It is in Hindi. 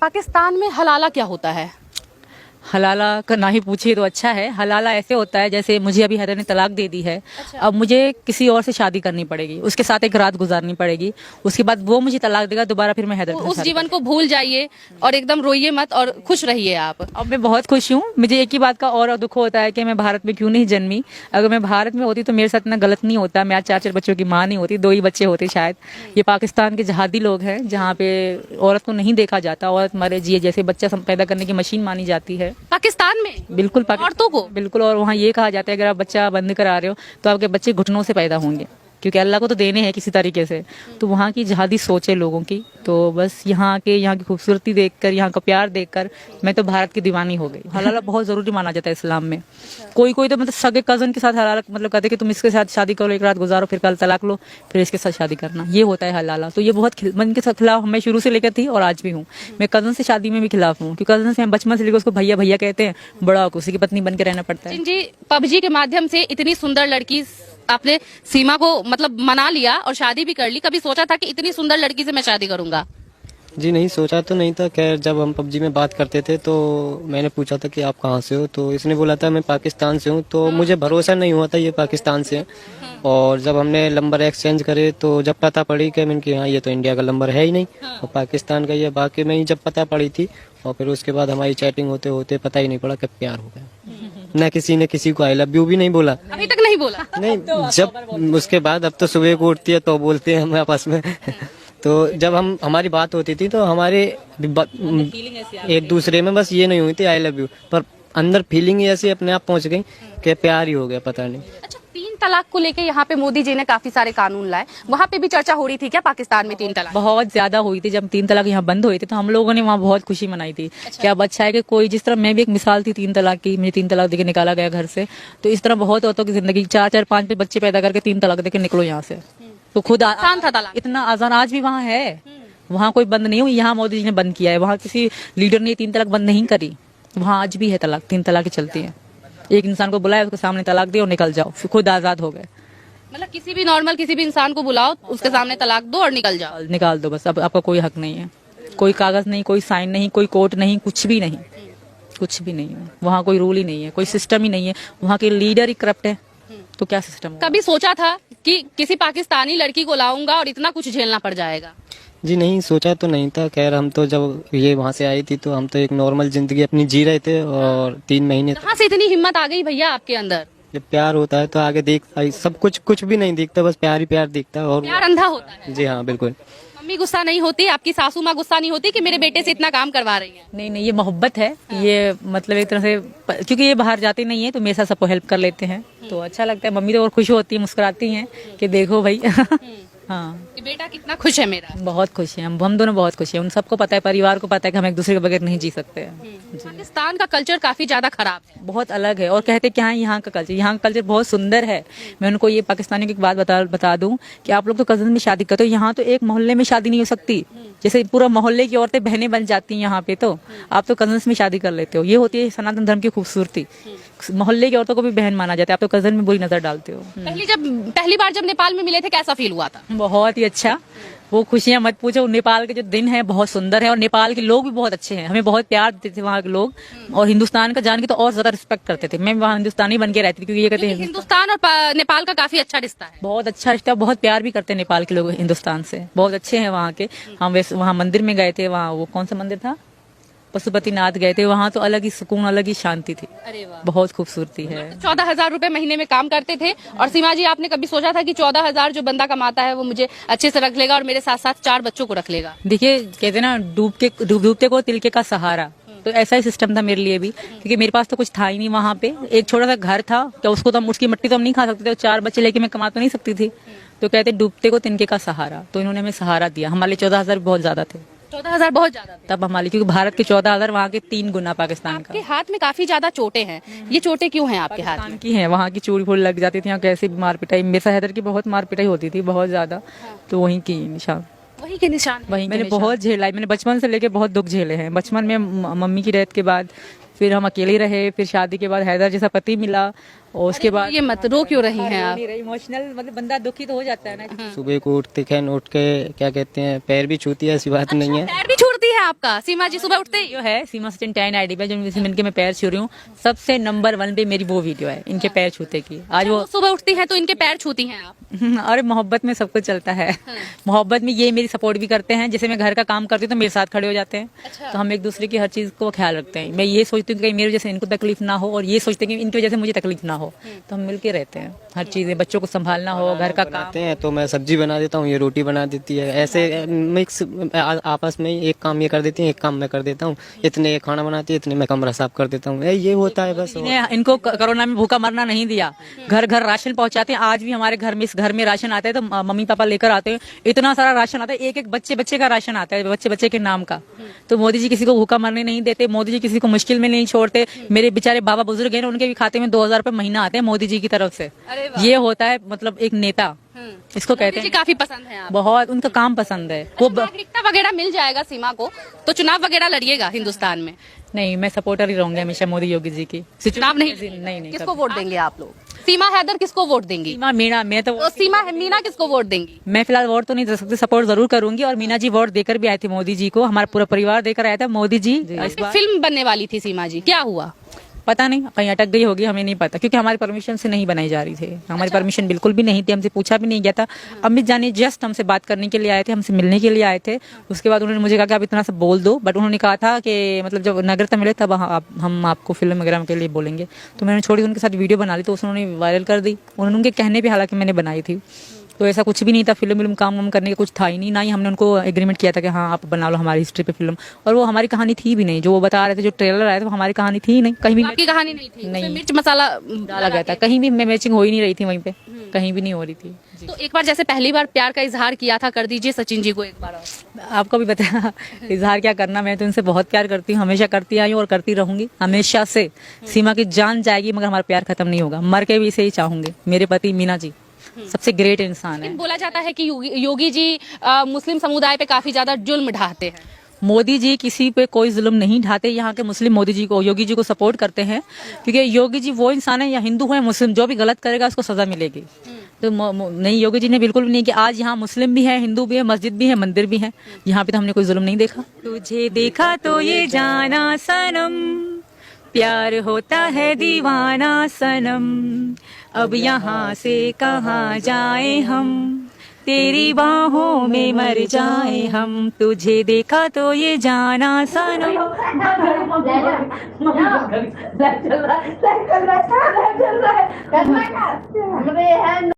पाकिस्तान में हलाला क्या होता है? हलाला का ना ही पूछिए तो अच्छा है। हलाला ऐसे होता है जैसे मुझे अभी हैदर ने तलाक दे दी है, अब मुझे किसी और से शादी करनी पड़ेगी, उसके साथ एक रात गुजारनी पड़ेगी, उसके बाद वो मुझे तलाक देगा, दोबारा फिर मैं हैदर के साथ उस शादी जीवन को भूल जाइए और एकदम रोइए मत और खुश रहिए आप। अब मैं बहुत खुश हूँ। मुझे एक ही बात का और दुख होता है कि मैं भारत में क्यों नहीं जन्मी। अगर मैं भारत में होती तो मेरे साथ इतना गलत नहीं होता, मैं आज 4-4 बच्चों की माँ नहीं होती, 2 ही बच्चे होते शायद। ये पाकिस्तान के जहादी लोग हैं जहाँ पे औरत को नहीं देखा जाता, औरत मरे जिए जैसे बच्चा पैदा करने की मशीन मानी जाती है। पाकिस्तान में बिल्कुल औरतों को बिल्कुल। और वहाँ ये कहा जाता है अगर आप बच्चा बंद करा रहे हो तो आपके बच्चे घुटनों से पैदा होंगे, क्योंकि अल्लाह को तो देने हैं किसी तरीके से। तो वहाँ की जहादी सोच है लोगों की। तो बस यहाँ की खूबसूरती देखकर, यहाँ का प्यार देखकर मैं तो भारत की दीवानी हो गई। हलाला बहुत जरूरी माना जाता है इस्लाम में। कोई कोई तो मतलब सगे कजन के साथ हलाला मतलब कहते कि तुम इसके साथ शादी करो, एक रात गुजारो, फिर कल तलाक लो, फिर इसके साथ शादी करना, ये होता है हलाला। तो ये बहुत मन के खिलाफ मैं शुरू से लेकर थी और आज भी हूँ। मैं कजन से शादी में भी खिलाफ हूँ, क्योंकि कजन से हम बचपन से लेकर उसको भैया भैया कहते हैं, बड़ा उसी की पत्नी बन के रहना पड़ता है। जी, पबजी के माध्यम से इतनी सुंदर लड़की आपने सीमा को मतलब मना लिया और शादी भी कर ली। कभी सोचा था कि इतनी सुंदर लड़की से मैं शादी करूंगा? जी नहीं, सोचा तो नहीं था। खैर जब हम पबजी में बात करते थे तो मैंने पूछा था कि आप कहाँ से हो, तो इसने बोला था मैं पाकिस्तान से हूँ। तो मुझे भरोसा नहीं हुआ था ये पाकिस्तान से है। और जब हमने नंबर एक्सचेंज करे तो जब पता पड़ी कि मैंने कि हाँ ये तो इंडिया का नंबर है ही नहीं और पाकिस्तान का ये, बाकी में ही जब पता पड़ी थी। और फिर उसके बाद हमारी चैटिंग होते होते पता ही नहीं पड़ा कब प्यार हो गया। न किसी ने किसी को आई लव यू भी नहीं बोला, अभी तक नहीं बोला? नहीं, जब उसके बाद अब तो सुबह को उठती है तो बोलते हैं हम आपस में। तो जब हमारी बात होती थी तो हमारे एक दूसरे में बस ये नहीं हुई थी आई लव यू, पर अंदर फीलिंग ऐसी अपने आप पहुंच गई कि प्यार ही हो गया, पता नहीं। अच्छा, 3 तलाक को लेके यहाँ पे मोदी जी ने काफी सारे कानून लाए, वहाँ पे भी चर्चा हो रही थी क्या पाकिस्तान में 3 तलाक? बहुत ज्यादा हुई थी। जब 3 तलाक यहाँ बंद हुए थे तो हम लोगों ने वहाँ बहुत खुशी मनाई थी। क्या अब अच्छा है कि कोई, जिस तरह मैं भी एक मिसाल थी 3 तलाक की, मुझे 3 तलाक देके निकाला गया घर से, तो इस तरह बहुत औरतों की जिंदगी 4-4 5 बच्चे पैदा करके 3 तलाक देके निकलो यहाँ से। तो खुद आसान था तलाक, इतना आसान आज भी वहाँ है। वहाँ कोई बंद नहीं हुई, यहाँ मोदी जी ने बंद किया है। वहाँ किसी लीडर ने 3 तलाक बंद नहीं करी। वहाँ आज भी है तलाक, 3 तलाक चलती है। एक इंसान को बुलाया, उसके सामने तलाक दिया और निकल जाओ, फिर खुद आजाद हो गए। मतलब किसी भी नॉर्मल किसी भी इंसान को बुलाओ, उसके सामने तलाक दो और निकल जाओ। निकाल दो बस। अब आपका कोई हक नहीं है, कोई कागज नहीं, कोई साइन नहीं, कोई कोर्ट नहीं, कुछ भी नहीं, कुछ भी नहीं है। वहाँ कोई रूल ही नहीं है, कोई सिस्टम ही नहीं है। वहाँ के लीडर ही करप्ट है, तो क्या सिस्टम? कभी सोचा था कि किसी पाकिस्तानी लड़की को लाऊंगा और इतना कुछ झेलना पड़ जाएगा? जी नहीं, सोचा तो नहीं था। खैर हम तो जब ये वहाँ से आई थी तो हम तो एक नॉर्मल जिंदगी अपनी जी रहे थे। और 3 महीने कहाँ से इतनी हिम्मत आ गई भैया आपके अंदर? जब प्यार होता है तो आगे सब कुछ भी नहीं दिखता, बस प्यार ही प्यार दिखता है। और प्यार अंधा होता है। जी हाँ, बिल्कुल। मम्मी गुस्सा नहीं होती? आपकी सासू माँ गुस्सा नहीं होती कि मेरे बेटे से इतना काम करवा रही है? नहीं नहीं, ये मोहब्बत है। ये मतलब एक तरह से, क्योंकि ये बाहर जाते नहीं है तो मेरे साथ सबको हेल्प कर लेते हैं, तो अच्छा लगता है। मम्मी तो और खुश होती है, मुस्कुराती हैं कि देखो भाई। हाँ, कि बेटा कितना खुश है मेरा। बहुत खुश है। हम दोनों बहुत खुश हैं। उन सबको पता है, परिवार को पता है कि हम एक दूसरे के बगैर नहीं जी सकते हैं। पाकिस्तान का कल्चर काफी ज्यादा खराब है, बहुत अलग है। और कहते क्या है यहाँ का कल्चर, यहाँ का कल्चर बहुत सुंदर है। मैं उनको ये पाकिस्तानियों की एक बात बता दूं कि आप लोग तो कजन में शादी करते हो, यहाँ तो एक मोहल्ले में शादी नहीं हो सकती। जैसे पूरा मोहल्ले की औरतें बहनें बन जाती हैं यहाँ पे, तो आप तो कजन में शादी कर लेते हो। ये होती है सनातन धर्म की खूबसूरती। मोहल्ले की औरतों को भी बहन माना जाता है, आप तो कजन में बुरी नजर डालते हो। पहली बार जब नेपाल में मिले थे कैसा फील हुआ था? बहुत ही अच्छा। वो खुशियां मत पूछो। नेपाल के जो दिन है बहुत सुंदर है और नेपाल के लोग भी बहुत अच्छे हैं, हमें बहुत प्यार देते थे वहाँ के लोग। और हिंदुस्तान का जान के तो और ज्यादा रिस्पेक्ट करते थे। मैं वहाँ हिंदुस्तानी बन के रहती थी, क्योंकि ये कहते हैं हिंदुस्तान और नेपाल का काफी अच्छा रिश्ता है। बहुत अच्छा रिश्ता, बहुत प्यार भी करते हैं नेपाल के लोग हिंदुस्तान से, बहुत अच्छे हैं वहाँ के। हम वैसे वहाँ मंदिर में गए थे, वहाँ वो कौन सा मंदिर था, पशुपतिनाथ गए थे। वहाँ तो अलग ही सुकून, अलग ही शांति थी। अरे वाह, बहुत खूबसूरती है। 14,000 रुपए महीने में काम करते थे। और सीमा जी, आपने कभी सोचा था कि 14,000 जो बंदा कमाता है वो मुझे अच्छे से रख लेगा और मेरे साथ साथ 4 बच्चों को रख लेगा? देखिए, कहते ना डूबते को तिलके का सहारा, तो ऐसा ही सिस्टम था मेरे लिए भी, क्योंकि मेरे पास तो कुछ था ही नहीं वहाँ पे। एक छोटा सा घर था, तो उसको तो उसकी मिट्टी तो हम नहीं खा सकते थे, 4 बच्चे लेके मैं कमा तो नहीं सकती थी। तो कहते डूबते को तिनके का सहारा, तो इन्होंने हमें सहारा दिया। हमारे लिए 14,000 बहुत ज्यादा थे। 14,000 बहुत ज्यादा थे तब हमारे, क्योंकि भारत के 14,000 वहाँ के 3 गुना पाकिस्तान का। आपके हाथ में काफी ज्यादा चोटें हैं, ये चोटें क्यों हैं आपके हाथ में? की है, वहाँ की चूड़ी फूल लग जाती थी, यहाँ कैसे मार पिटाई, मेरे हैदर की बहुत मार पिटाई होती थी, बहुत ज्यादा। तो वहीं की निशान, वही के निशान, वहीं मैंने बहुत झेला है। मैंने बचपन से लेके बहुत दुख झेले हैं। बचपन में मम्मी की डेथ के बाद फिर हम अकेले रहे, फिर शादी के बाद हैदर जैसा पति मिला, और उसके बाद ये मत रो क्यों रही हैं आप? इमोशनल, मतलब बंदा दुखी तो हो जाता है ना। सुबह को उठ के क्या कहते हैं, पैर भी छूती है, ऐसी बात नहीं है। पैर भी छूटती है आपका? सीमा जी सुबह उठते ही वीडियो है सीमा सचिन 10 आईडी पे, जो इनके मैं पैर छू रही हूँ, सबसे नंबर 1 पे मेरी वो वीडियो है इनके पैर छूते की। आज वो वो सुबह उठती हैं तो इनके पैर छूती हैं आप? अरे मोहब्बत में सब कुछ चलता है। मोहब्बत में ये मेरी सपोर्ट भी करते हैं, जैसे मैं घर का काम करती हूँ तो मेरे साथ खड़े हो जाते हैं। तो हम एक दूसरे की हर चीज को ख्याल रखते हैं। मैं ये सोचती हूँ कि कहीं मेरी वजह से इनको तकलीफ ना हो, और ये सोचते हैं कि इनकी वजह से मुझे तकलीफ ना हो। तो हम मिलके रहते हैं, हर चीजें, बच्चों को संभालना हो, घर का काम। बनाते हैं तो मैं सब्जी बना देता हूँ, ये रोटी बना देती है, ऐसे मिक्स आपस में एक काम ये कर देती है, एक काम मैं कर देता हूँ, इतने ये खाना बनाती है, इतने मैं कमरा साफ कर देता हूँ। ये होता है बस। इनको कोरोना में भूखा मरना नहीं दिया, घर घर राशन पहुंचाते हैं। आज भी हमारे घर में, इस घर में राशन आता है तो मम्मी पापा लेकर आते हैं। इतना सारा राशन आता है, एक एक बच्चे बच्चे का राशन आता है, बच्चे बच्चे के नाम का। तो मोदी जी किसी को भूखा मरने नहीं देते, मोदी जी किसी को मुश्किल में नहीं छोड़ते। मेरे बेचारे बाबा बुजुर्ग हैं, उनके भी खाते में 2000 रुपए महीना आते हैं मोदी जी की तरफ से। ये होता है मतलब एक नेता, इसको कहते मोदी जी हैं। काफी पसंद है आप? बहुत, उनका काम पसंद है वो। नागरिकता वगैरह मिल जाएगा सीमा को तो चुनाव वगैरह लड़िएगा हिंदुस्तान में? नहीं, मैं सपोर्टर ही रहूंगी हमेशा मोदी योगी जी की। चुनाव नहीं? नहीं, किसको वोट देंगे आप लोग? सीमा हैदर किसको वोट देंगी? सीमा मीना, मैं तो सीमा मीना किसको वोट देंगी? मैं फिलहाल वोट तो नहीं दे सकती, सपोर्ट जरूर करूंगी। और मीना जी वोट देकर भी आए थे मोदी जी को, हमारा पूरा परिवार देकर आया था मोदी जी। इस बार फिल्म बनने वाली थी सीमा जी, क्या हुआ? पता नहीं, कहीं अटक गई होगी, हमें नहीं पता, क्योंकि हमारी परमिशन से नहीं बनाई जा रही थी। हमारी परमिशन बिल्कुल भी नहीं थी, हमसे पूछा भी नहीं गया था। अमित जानी जस्ट हमसे बात करने के लिए आए थे, हमसे मिलने के लिए आए थे। उसके बाद उन्होंने मुझे कहा कि आप इतना सब बोल दो, बट उन्होंने कहा था कि मतलब जब नागरिकता मिले तब हम आपको फिल्म वगैरह के लिए बोलेंगे। तो मैंने छोड़ी, उनके साथ वीडियो बना ली, तो उन्होंने वायरल कर दी। उन्होंने उनके कहने पे हालांकि मैंने बनाई थी, तो ऐसा कुछ भी नहीं था। फिल्म काम वाम करने का कुछ था ही नहीं, ना ही हमने उनको एग्रीमेंट किया था कि हाँ आप बना लो हमारी हिस्ट्री पे फिल्म। और वो हमारी कहानी थी भी नहीं, जो वो बता रहे थे, जो ट्रेलर आया था वो हमारी कहानी थी ही नहीं। कहीं भी आपकी कहानी नहीं थी? नहीं। उसमें मिर्च मसाला डाला गया था, कहीं भी मैचिंग हो ही नहीं रही थी, वहीं पे कहीं भी नहीं हो रही थी। तो एक बार जैसे पहली बार प्यार का इजहार किया था, कर दीजिए सचिन जी को एक बार और। आपको भी बताया इजहार क्या करना, मैं तो इनसे बहुत प्यार करती हूँ, हमेशा करती आई हूँ और करती रहूंगी हमेशा से। सीमा की जान जाएगी मगर हमारा प्यार खत्म नहीं होगा, मर के भी इसे ही चाहूंगे। मेरे पति मीना जी सबसे ग्रेट इंसान है। बोला जाता है कि योगी जी मुस्लिम समुदाय पे काफी ज्यादा जुल्म ढाते हैं। मोदी जी किसी पे कोई जुल्म नहीं ढाते। यहाँ के मुस्लिम मोदी जी को, योगी जी को सपोर्ट करते हैं, क्योंकि योगी जी वो इंसान है, या हिंदू है मुस्लिम, जो भी गलत करेगा उसको सजा मिलेगी। तो नहीं, योगी जी ने बिल्कुल भी नहीं कि आज यहाँ मुस्लिम भी है, हिंदू भी है, मस्जिद भी है, मंदिर भी है, यहाँ पे तो हमने कोई जुल्म नहीं देखा। तुझे देखा तो ये जाना सनम, प्यार होता है दीवाना सनम, अब यहाँ से कहाँ जाए हम, तेरी बाहों में मर जाए हम। तुझे देखा तो ये जाना सनम। चल रहा है